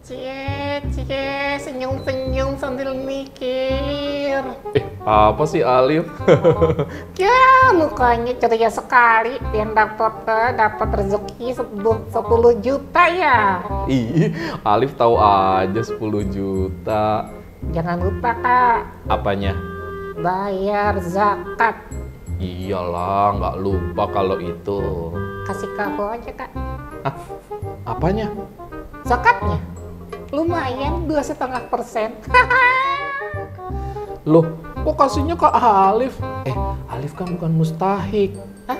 Cie, senyum-senyum sambil mikir. Apa sih Alif? Ya, mukanya ceria sekali. Yang dapat rezeki 10 juta ya. Ih, Alif tahu aja 10 juta. Jangan lupa, Kak. Apanya? Bayar zakat. Iyalah, nggak lupa kalau itu. Kasih kamu aja, Kak. Apanya? Zakatnya. Lumayan 2,5%. Loh, kok kasihnya ke Alif? Alif kan bukan mustahik. Hah?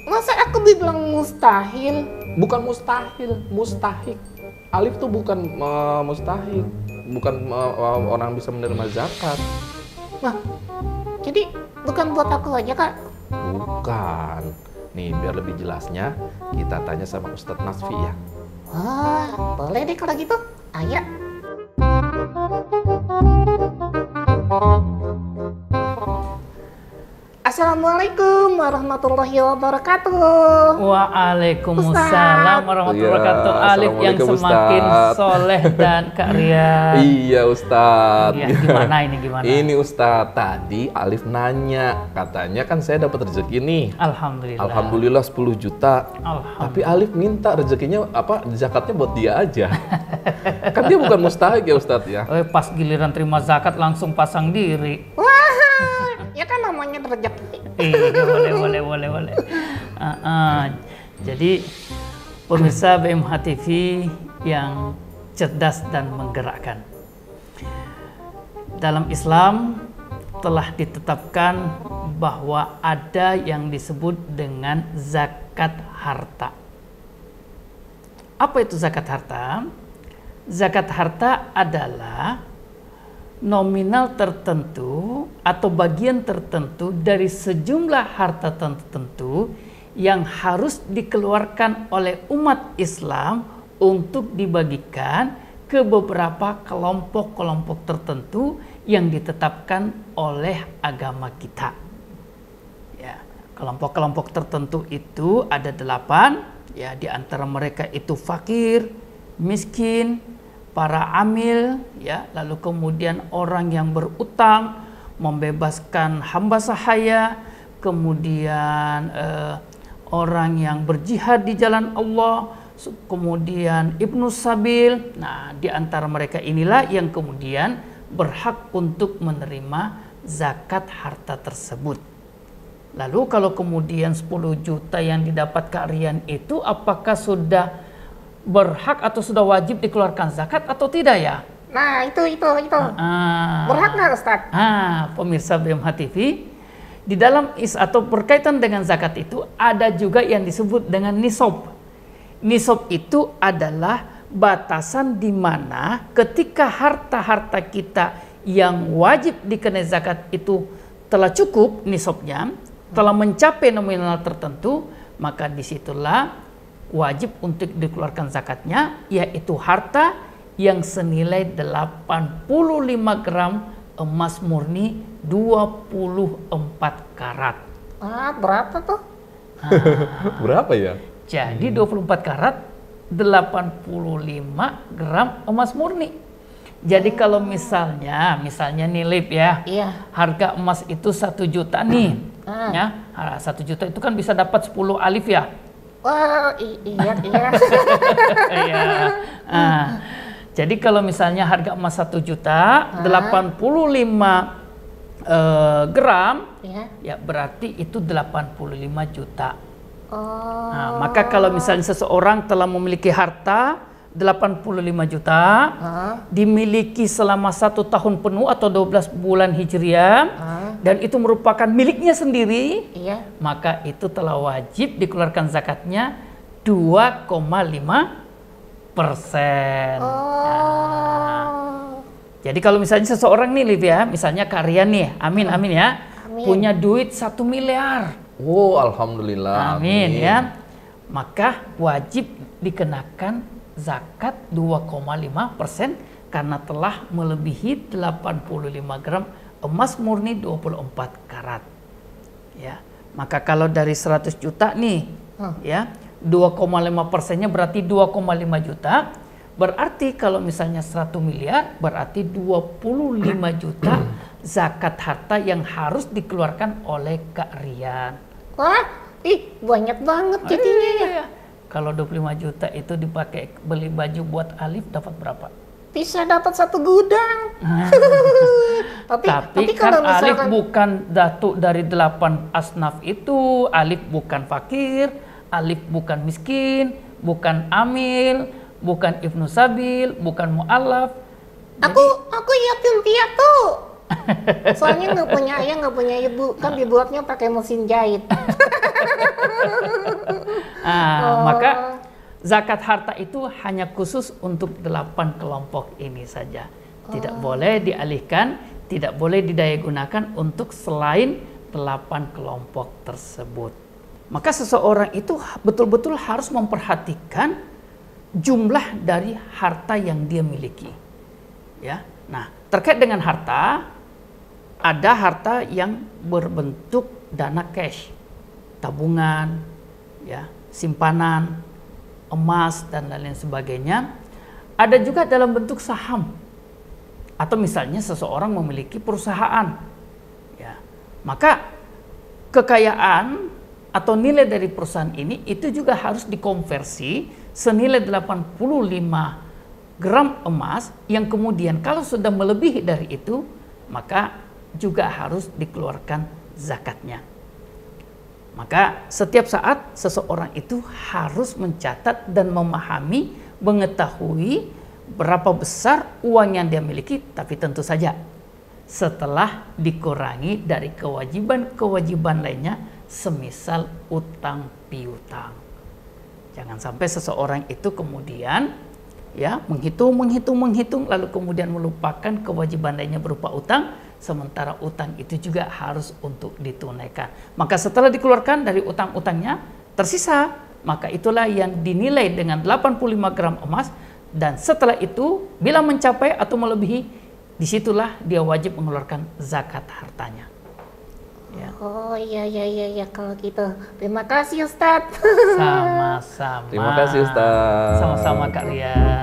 Masa aku bilang mustahil? Bukan mustahil, mustahik. Alif tuh bukan mustahik, bukan orang bisa menerima zakat. Nah, jadi bukan buat aku aja, Kak? Bukan. Nih, biar lebih jelasnya, kita tanya sama Ustadz Nasfi ya. Wah, boleh deh kalau gitu. Ayo. Assalamualaikum warahmatullahi wabarakatuh. Waalaikumsalam warahmatullahi wabarakatuh. Alif yang semakin soleh dan karya. Iya Ustadz. Iya, gimana ini gimana? Ini Ustadz, tadi Alif nanya, katanya kan saya dapat rezeki nih. Alhamdulillah. Alhamdulillah 10 juta. Tapi Alif minta rezekinya zakatnya buat dia aja. Kan dia bukan mustahik ya Ustadz ya. Pas giliran terima zakat langsung pasang diri. Wah, ya kan namanya rezeki. Boleh. Jadi pemirsa BMH TV yang cerdas dan menggerakkan. Dalam Islam telah ditetapkan bahwa ada yang disebut dengan zakat harta. Apa itu zakat harta? Zakat harta adalah nominal tertentu atau bagian tertentu dari sejumlah harta tertentu yang harus dikeluarkan oleh umat Islam untuk dibagikan ke beberapa kelompok-kelompok tertentu yang ditetapkan oleh agama kita. Ya, kelompok-kelompok tertentu itu ada 8, ya, di antara mereka itu fakir, miskin, para amil, ya, lalu kemudian orang yang berutang, membebaskan hamba sahaya, kemudian orang yang berjihad di jalan Allah, kemudian ibnu sabil. Nah, di antara mereka inilah yang kemudian berhak untuk menerima zakat harta tersebut. Lalu kalau kemudian 10 juta yang didapat Kak Rian itu apakah sudah berhak atau sudah wajib dikeluarkan zakat atau tidak ya? Nah, itu. Berhak nggak, Ustadz? Pemirsa BMH TV, di dalam atau berkaitan dengan zakat itu ada juga yang disebut dengan nisab. Nisab itu adalah batasan di mana ketika harta-harta kita yang wajib dikenai zakat itu telah cukup nisabnya, telah mencapai nominal tertentu, maka disitulah wajib untuk dikeluarkan zakatnya, yaitu harta yang senilai 85 gram emas murni 24 karat. Berapa tuh? Berapa ya? Jadi 24 karat 85 gram emas murni. Jadi kalau misalnya nih Lip ya, iya, harga emas itu 1 juta nih, ya, 1 juta itu kan bisa dapat 10 alif ya. Wah, iya. Iya. Jadi kalau misalnya harga emas 1 juta 85 gram, ya berarti itu 85 juta. Nah, maka kalau misalnya seseorang telah memiliki harta 85 juta, dimiliki selama 1 tahun penuh atau 12 bulan Hijriah, dan itu merupakan miliknya sendiri, maka itu telah wajib dikeluarkan zakatnya 2,5%. Jadi kalau misalnya seseorang nih Liv ya, misalnya Karian nih, amin ya, punya duit 1 miliar. Oh, alhamdulillah. Amin ya. Maka wajib dikenakan zakat 2,5% karena telah melebihi 85 gram emas murni 24 karat. Ya. Maka kalau dari 100 juta nih, ya, 2,5%-nya berarti 2,5 juta. Berarti kalau misalnya 100 miliar, berarti 25 juta zakat harta yang harus dikeluarkan oleh Kak Rian. Wah, banyak banget jadinya ya. Iya. Kalau 25 juta itu dipakai beli baju buat Alif dapat berapa? Bisa dapat 1 gudang. Tapi kan Alif bukan datuk dari 8 asnaf itu. Alif bukan fakir, Alif bukan miskin, bukan amil, bukan ibnu sabil, bukan mu'alaf. Aku yatim piatu. Soalnya nggak punya ayah, nggak punya ibu, kan dibuatnya pakai mesin jahit. Maka zakat harta itu hanya khusus untuk 8 kelompok ini saja. Tidak boleh dialihkan, tidak boleh didayagunakan untuk selain 8 kelompok tersebut. Maka seseorang itu betul-betul harus memperhatikan jumlah dari harta yang dia miliki. Ya. Nah, terkait dengan harta, ada harta yang berbentuk dana cash, tabungan, ya, simpanan, emas dan lain-lain sebagainya. Ada juga dalam bentuk saham. Atau misalnya seseorang memiliki perusahaan. Ya. Maka kekayaan atau nilai dari perusahaan ini itu juga harus dikonversi senilai 85 gram emas yang kemudian kalau sudah melebihi dari itu maka juga harus dikeluarkan zakatnya. Maka setiap saat seseorang itu harus mencatat dan memahami, mengetahui berapa besar uang yang dia miliki, tapi tentu saja setelah dikurangi dari kewajiban-kewajiban lainnya semisal utang piutang. Jangan sampai seseorang itu kemudian ya menghitung lalu kemudian melupakan kewajiban lainnya berupa utang, sementara utang itu juga harus untuk ditunaikan. Maka setelah dikeluarkan dari utang-utangnya tersisa, maka itulah yang dinilai dengan 85 gram emas, dan setelah itu bila mencapai atau melebihi, disitulah dia wajib mengeluarkan zakat hartanya. Ya. Oh iya kalau gitu. Terima kasih Ustadz. Sama-sama. Terima kasih Ustaz. Sama-sama Kak Rian.